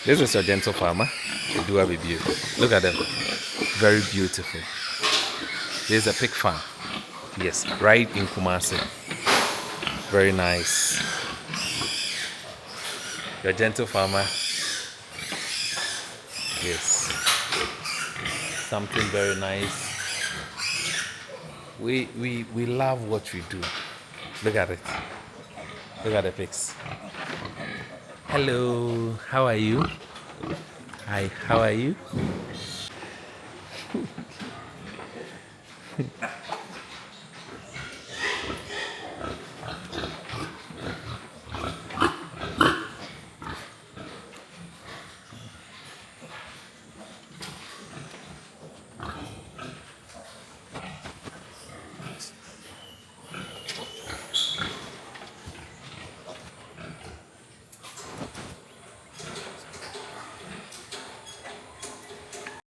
This is your gentle farmer. They do have a view. Look at them. Very beautiful. This is a pig farm. Yes, right in Kumasi. Very nice. Your gentle farmer. Yes. Something very nice. We love what we do. Look at it. Look at the pigs. Hello, how are you? Hi, how are you?